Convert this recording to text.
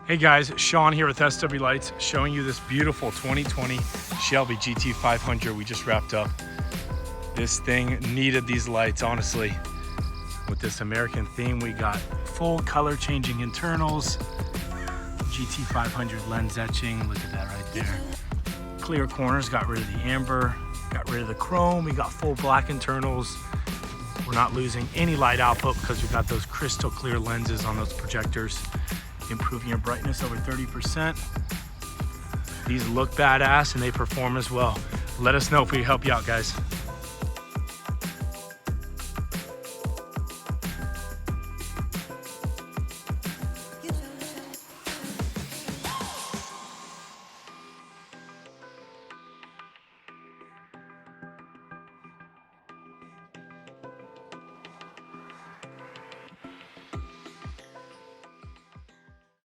Hey guys, Sean here with SW Lights, showing you this beautiful 2020 Shelby GT500 we just wrapped up. This thing needed these lights, honestly. With this American theme, we got full color changing internals, GT500 lens etching, look at that right there. Clear corners, got rid of the amber, got rid of the chrome, we got full black internals. We're not losing any light output because we got those crystal clear lenses on those projectors, improving your brightness over 30%. These look badass and they perform as well. Let us know if we help you out, guys.